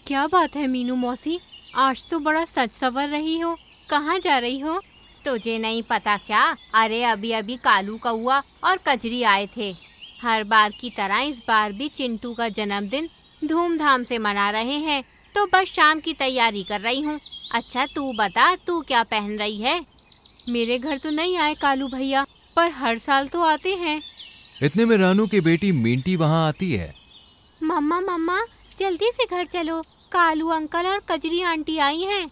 क्या बात है मीनू मौसी, आज तो बड़ा सच सवर रही हो। कहाँ जा रही हो? तुझे नहीं पता क्या? अरे अभी अभी कालू कौआ और कजरी आए थे। हर बार की तरह इस बार भी चिंटू का जन्मदिन धूमधाम से मना रहे हैं, तो बस शाम की तैयारी कर रही हूँ। अच्छा तू बता, तू क्या पहन रही है? मेरे घर तो नहीं आए कालू भैया, पर हर साल तो आते हैं। इतने में रानू की बेटी मिंटी वहाँ आती है। मम्मा मम्मा, जल्दी से घर चलो, कालू अंकल और कजरी आंटी आई हैं।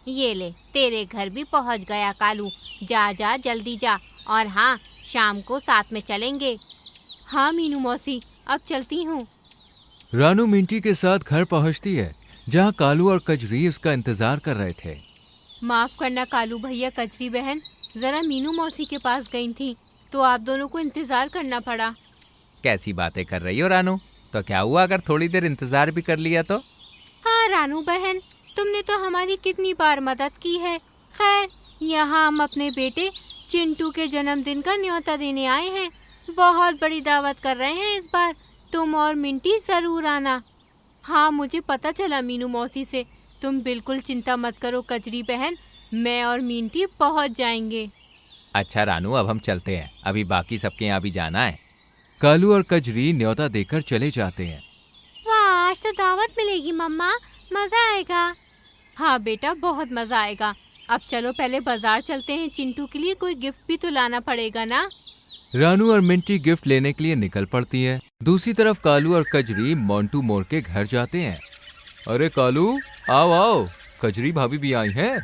ये ले, तेरे घर भी पहुँच गया कालू। जा जा जल्दी जा, और हाँ, शाम को साथ में चलेंगे। हाँ मीनू मौसी, अब चलती हूँ। रानू मिंटी के साथ घर पहुँचती है, जहाँ कालू और कजरी उसका इंतजार कर रहे थे। माफ करना कालू भैया, कजरी बहन, जरा मीनू मौसी के पास गई थी तो आप दोनों को इंतजार करना पड़ा। कैसी बातें कर रही हो रानू? तो क्या हुआ अगर थोड़ी देर इंतजार भी कर लिया तो? हाँ रानू बहन, तुमने तो हमारी कितनी बार मदद की है। खैर, यहाँ हम अपने बेटे चिंटू के जन्मदिन का न्योता देने आए हैं। बहुत बड़ी दावत कर रहे हैं इस बार, तुम और मिंटी जरूर आना। हाँ, मुझे पता चला मीनू मौसी से। तुम बिल्कुल चिंता मत करो कजरी बहन, मैं और मिंटी पहुँच जाएंगे। अच्छा रानू, अब हम चलते हैं, अभी बाकी सबके यहाँ भी जाना है। कालू और कजरी न्योता देकर चले जाते हैं। वाह, आज तो दावत मिलेगी मम्मा, मजा आएगा। हाँ बेटा, बहुत मजा आएगा। अब चलो पहले बाजार चलते हैं, चिंटू के लिए कोई गिफ्ट भी तो लाना पड़ेगा ना। रानू और मिंटी गिफ्ट लेने के लिए निकल पड़ती है। दूसरी तरफ कालू और कजरी मोंटू मोर के घर जाते हैं। अरे कालू, आओ आओ, कजरी भाभी भी आई हैं।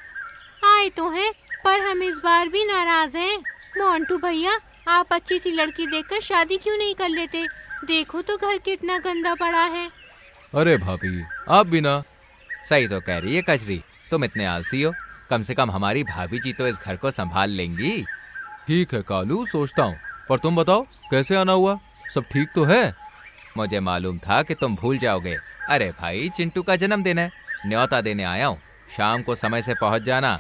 आए तो हैं, पर हम इस बार भी नाराज हैं। मोंटू भैया, आप अच्छी सी लड़की देखकर शादी क्यों नहीं कर लेते? देखो तो घर कितना गंदा पड़ा है। अरे भाभी, आप भी ना। सही तो कह रही है कजरी, तुम इतने आलसी हो। कम से कम हमारी भाभी जी तो इस घर को संभाल लेंगी। ठीक है कालू, सोचता हूँ, पर तुम बताओ कैसे आना हुआ? सब ठीक तो है? मुझे मालूम था कि तुम भूल जाओगे। अरे भाई, चिंटू का जन्मदिन है, न्योता देने आया हूँ, शाम को समय से पहुँच जाना।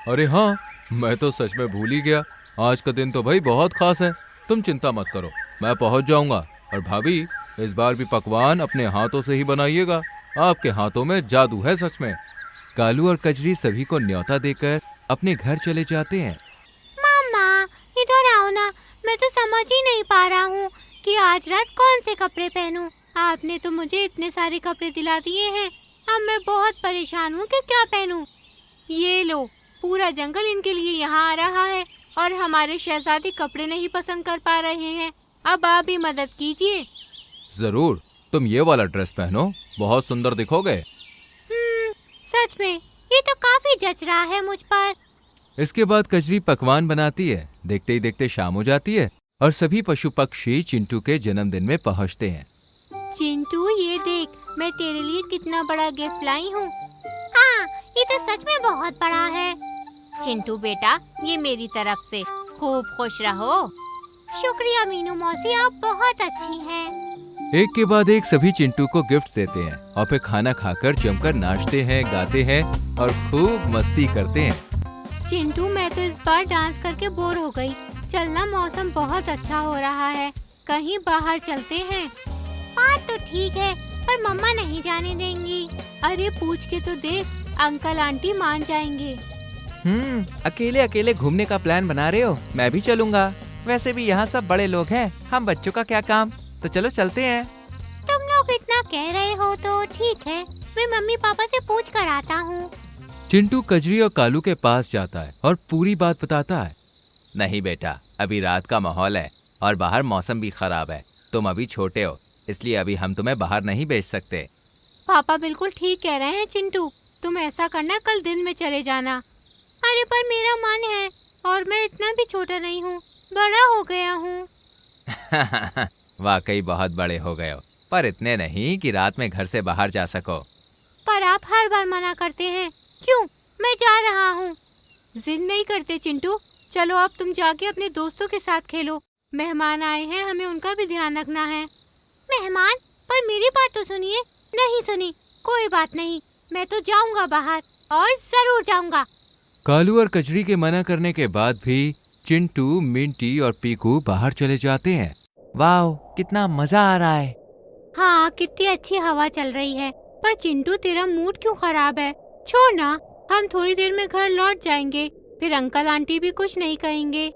अरे हाँ, मैं तो सच में भूल ही गया। आज का दिन तो भाई बहुत खास है। तुम चिंता मत करो, मैं पहुंच जाऊंगा। और भाभी, इस बार भी पकवान अपने हाथों से ही बनाइएगा। आपके हाथों में जादू है सच में। कालू और कजरी सभी को न्योता देकर अपने घर चले जाते हैं। मम्मा, इधर आओ ना, मैं तो समझ ही नहीं पा रहा हूँ कि आज रात कौन से कपड़े पहनूं। आपने तो मुझे इतने सारे कपड़े दिला दिए हैं, अब मैं बहुत परेशान हूँ कि क्या पहनूं। ये लो, पूरा जंगल इनके लिए यहाँ आ रहा है और हमारे शहजादी कपड़े नहीं पसंद कर पा रहे हैं। अब आप भी मदद कीजिए। जरूर, तुम ये वाला ड्रेस पहनो, बहुत सुंदर दिखोगे। सच में ये तो काफी जच रहा है मुझ पर। इसके बाद कजरी पकवान बनाती है। देखते ही देखते शाम हो जाती है और सभी पशु पक्षी चिंटू के जन्मदिन में पहुंचते हैं। चिंटू, ये देख, मैं तेरे लिए कितना बड़ा गिफ्ट लाई हूँ। हाँ, ये तो सच में बहुत बड़ा है। चिंटू बेटा, ये मेरी तरफ से, खूब खुश रहो। शुक्रिया मीनू मौसी, आप बहुत अच्छी हैं। एक के बाद एक सभी चिंटू को गिफ्ट देते हैं और फिर खाना खाकर जमकर नाचते हैं, गाते हैं और खूब मस्ती करते हैं। चिंटू, मैं तो इस बार डांस करके बोर हो गई। चलना, मौसम बहुत अच्छा हो रहा है, कहीं बाहर चलते हैं। बात तो ठीक है, पर मम्मा नहीं जाने देंगी। अरे पूछ के तो देख, अंकल आंटी मान जाएंगे। अकेले अकेले घूमने का प्लान बना रहे हो? मैं भी चलूंगा। वैसे भी यहाँ सब बड़े लोग हैं, हम बच्चों का क्या काम। तो चलो चलते हैं। तुम लोग इतना कह रहे हो तो ठीक है, मैं मम्मी पापा से पूछ कर आता हूँ। चिंटू कजरी और कालू के पास जाता है और पूरी बात बताता है। नहीं बेटा, अभी रात का माहौल है और बाहर मौसम भी खराब है। तुम अभी छोटे हो, इसलिए अभी हम तुम्हें बाहर नहीं भेज सकते। पापा बिल्कुल ठीक कह रहे हैं चिंटू, तुम ऐसा करना, कल दिन में चले जाना। अरे पर मेरा मन है, और मैं इतना भी छोटा नहीं हूँ, बड़ा हो गया हूँ। वाकई बहुत बड़े हो गए हो, पर इतने नहीं कि रात में घर से बाहर जा सको। पर आप हर बार मना करते हैं, क्यों? मैं जा रहा हूँ। जिद नहीं करते चिंटू, चलो अब तुम जाके अपने दोस्तों के साथ खेलो। मेहमान आए हैं, हमें उनका भी ध्यान रखना है। मेहमान? पर मेरी बात तो सुनिए। नहीं सुनी, कोई बात नहीं, मैं तो जाऊंगा बाहर, और जरूर जाऊंगा। कालू और कजरी के मना करने के बाद भी चिंटू, मिंटी और पीकू बाहर चले जाते हैं। वाह, कितना मजा आ रहा है। हाँ, कितनी अच्छी हवा चल रही है, पर चिंटू तेरा मूड क्यों खराब है? छोड़ ना, हम थोड़ी देर में घर लौट जाएंगे, फिर अंकल आंटी भी कुछ नहीं कहेंगे।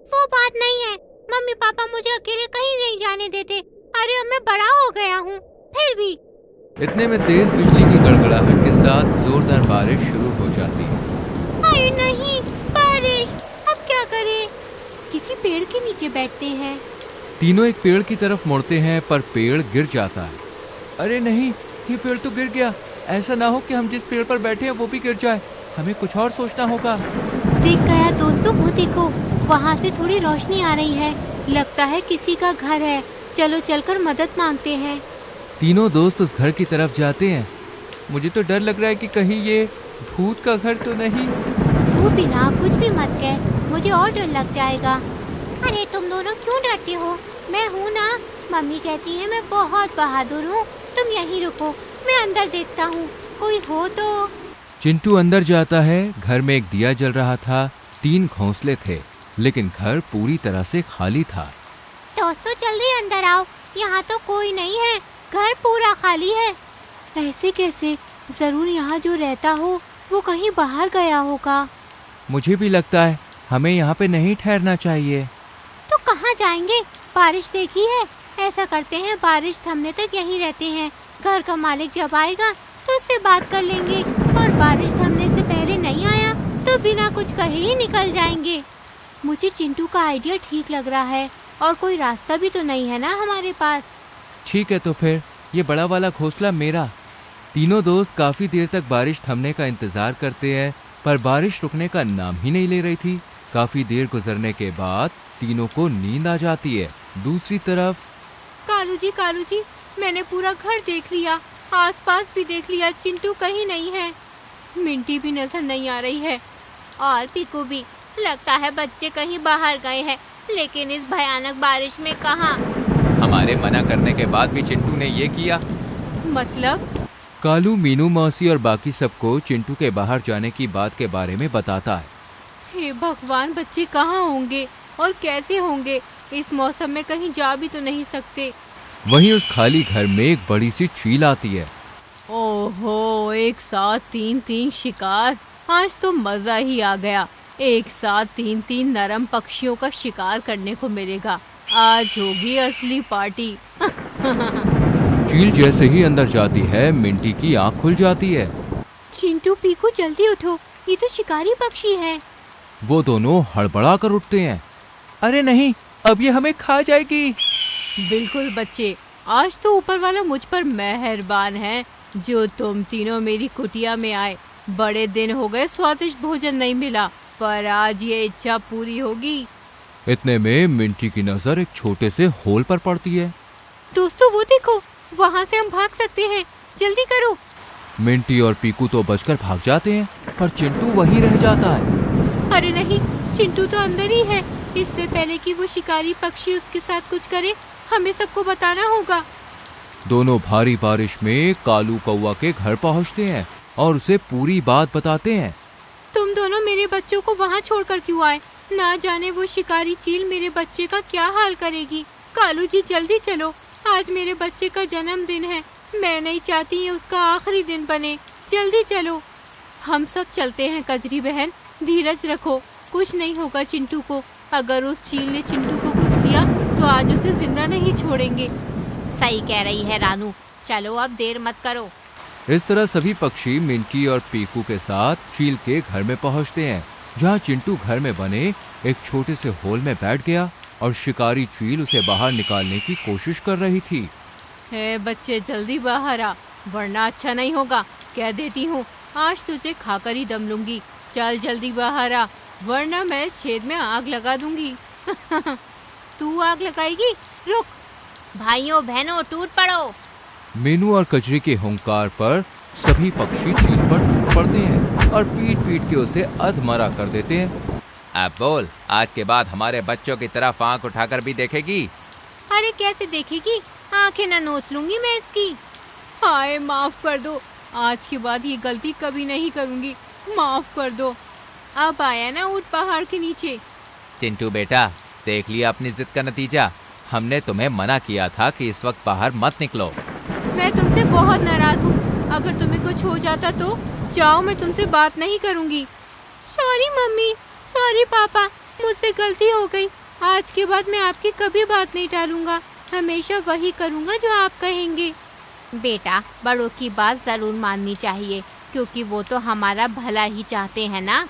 वो बात नहीं है, मम्मी पापा मुझे अकेले कहीं नहीं जाने देते। अरे अब मैं बड़ा हो गया हूँ, फिर भी। इतने में तेज बिजली की गड़गड़ाहट के साथ जोरदार बारिश शुरू हो जाती है। अरे नहीं, बारिश, अब क्या करें? किसी पेड़ के नीचे बैठते हैं। तीनों एक पेड़ की तरफ मुड़ते हैं पर पेड़ गिर जाता है। अरे नहीं, ये पेड़ तो गिर गया। ऐसा ना हो कि हम जिस पेड़ पर बैठे हैं वो भी गिर जाए। हमें कुछ और सोचना होगा। दिख गया दोस्तों, वो देखो, वहाँ से थोड़ी रोशनी आ रही है। लगता है किसी का घर है। चलो चलकर मदद मांगते हैं। तीनों दोस्त उस घर की तरफ जाते हैं। मुझे तो डर लग रहा है कि कहीं ये भूत का घर तो नहीं। तू बिना कुछ भी मत कह, मुझे और डर लग जाएगा। अरे तुम दोनों क्यों डरते हो? मैं हूँ ना, मम्मी कहती है मैं बहुत बहादुर हूँ। तुम यहीं रुको, मैं अंदर देखता हूँ, कोई हो तो। चिंटू अंदर जाता है। घर में एक दिया जल रहा था। 3 घोंसले थे, लेकिन घर पूरी तरह से खाली था। दोस्तों जल्दी अंदर आओ, यहाँ तो कोई नहीं है, घर पूरा खाली है। ऐसे कैसे? जरूर यहाँ जो रहता हो वो कहीं बाहर गया होगा। मुझे भी लगता है हमें यहाँ पे नहीं ठहरना चाहिए। तो कहाँ जाएंगे? बारिश देखी है, ऐसा करते हैं बारिश थमने तक यहीं रहते हैं। घर का मालिक जब आएगा तो उससे बात कर लेंगे, और बारिश थमने से पहले नहीं आया तो बिना कुछ कहे ही निकल जाएंगे। मुझे चिंटू का आइडिया ठीक लग रहा है, और कोई रास्ता भी तो नहीं है ना हमारे पास। ठीक है, तो फिर ये बड़ा वाला घोंसला मेरा। तीनों दोस्त काफी देर तक बारिश थमने का इंतजार करते हैं, पर बारिश रुकने का नाम ही नहीं ले रही थी। काफी देर गुजरने के बाद तीनों को नींद आ जाती है। दूसरी तरफ कालू जी, मैंने पूरा घर देख लिया, आसपास भी देख लिया, चिंटू कहीं नहीं है। मिंटी भी नजर नहीं आ रही है, और पीकू भी। लगता है बच्चे कहीं बाहर गए हैं, लेकिन इस भयानक बारिश में कहाँ? हमारे मना करने के बाद भी चिंटू ने ये किया। मतलब? कालू, मीनू मौसी और बाकी सबको चिंटू के बाहर जाने की बात के बारे में बताता है। हे भगवान, बच्चे कहाँ होंगे और कैसे होंगे? इस मौसम में कहीं जा भी तो नहीं सकते। वहीं उस खाली घर में एक बड़ी सी चील आती है। ओहो, एक साथ 3 शिकार। आज तो मजा ही आ गया। एक साथ 3 नरम पक्षियों का शिकार करने को मिलेगा। आज होगी असली पार्टी। चील जैसे ही अंदर जाती है, मिंटी की आंख खुल जाती है। चिंटू, पीकू, जल्दी उठो, ये तो शिकारी पक्षी है। वो दोनों हड़बड़ा कर उठते हैं। अरे नहीं, अब ये हमें खा जाएगी। बिल्कुल बच्चे, आज तो ऊपर वाला मुझ पर मेहरबान है जो तुम तीनों मेरी कुटिया में आए। बड़े दिन हो गए स्वादिष्ट भोजन नहीं मिला, पर आज ये इच्छा पूरी होगी। इतने में मिंटी की नजर एक छोटे से होल पर पड़ती है। दोस्तों वो देखो, वहाँ से हम भाग सकते हैं, जल्दी करो। मिंटी और पीकू तो बचकर भाग जाते हैं, पर चिंटू वहीं रह जाता है। अरे नहीं, चिंटू तो अंदर ही है। इससे पहले कि वो शिकारी पक्षी उसके साथ कुछ करे, हमें सबको बताना होगा। दोनों भारी बारिश में कालू कौवा के घर पहुंचते हैं और उसे पूरी बात बताते हैं। तुम दोनों मेरे बच्चों को वहाँ छोड़कर क्यों आए? ना जाने वो शिकारी चील मेरे बच्चे का क्या हाल करेगी। कालू जी जल्दी चलो, आज मेरे बच्चे का जन्मदिन है। मैं नहीं चाहती ये उसका आखिरी दिन बने। जल्दी चलो। हम सब चलते हैं कजरी बहन, धीरज रखो, कुछ नहीं होगा चिंटू को। अगर उस चील ने चिंटू को कुछ किया तो आज उसे जिंदा नहीं छोड़ेंगे। सही कह रही है रानू, चलो अब देर मत करो। इस तरह सभी पक्षी मिंटी और पीकू के साथ चील के घर में पहुंचते हैं, जहां चिंटू घर में बने एक छोटे से होल में बैठ गया और शिकारी चील उसे बाहर निकालने की कोशिश कर रही थी। हे बच्चे, जल्दी बाहर आ, वरना अच्छा नहीं होगा। कह देती हूँ, आज तुझे खाकर ही दम लूंगी। चल जल्दी बाहर आ, वरना मैं इस छेद में आग लगा दूंगी। तू आग लगाएगी? रुक। भाइयों बहनों, टूट पड़ो। मीनू और कजरी के हुंकार पर सभी पक्षी चील पर टूट पड़ते हैं और पीट पीट के उसे अधमरा कर देते हैं। अब बोल, आज के बाद हमारे बच्चों की तरफ आंख उठाकर भी देखेगी? अरे कैसे देखेगी, आंखें ना नोच लूंगी मैं इसकी। हाय, माफ कर दो, आज के बाद ये गलती कभी नहीं करूंगी, माफ कर दो। अब आया ना ऊंट पहाड़ के नीचे। चिंटू बेटा, देख लिया अपनी जिद का नतीजा। हमने तुम्हें मना किया था कि इस वक्त बाहर मत निकलो। मैं तुमसे बहुत नाराज हूँ। अगर तुम्हें कुछ हो जाता तो जाओ, मैं तुमसे बात नहीं करूँगी। सॉरी मम्मी, सॉरी पापा, मुझसे गलती हो गई। आज के बाद मैं आपकी कभी बात नहीं टालूंगा, हमेशा वही करूँगा जो आप कहेंगे। बेटा, बड़ों की बात जरूर माननी चाहिए, क्योंकि वो तो हमारा भला ही चाहते हैं ना।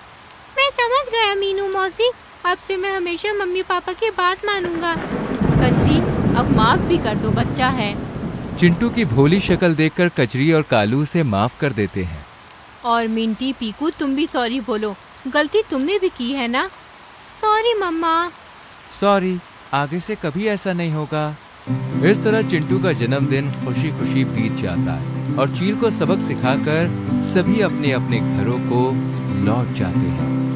मैं समझ गया मीनू मौसी, अब से मैं हमेशा मम्मी पापा की बात मानूंगा। कजरी, अब माफ भी कर दो, बच्चा है। चिंटू की भोली शक्ल देखकर कजरी और कालू उसे माफ कर देते हैं। और मिंटी, पीकू, तुम भी सॉरी बोलो, गलती तुमने भी की है ना। सॉरी मम्मा। सॉरी, आगे से कभी ऐसा नहीं होगा। इस तरह चिंटू का जन्मदिन खुशी खुशी बीत जाता है और चील को सबक सिखाकर सभी अपने अपने घरों को लौट जाते हैं।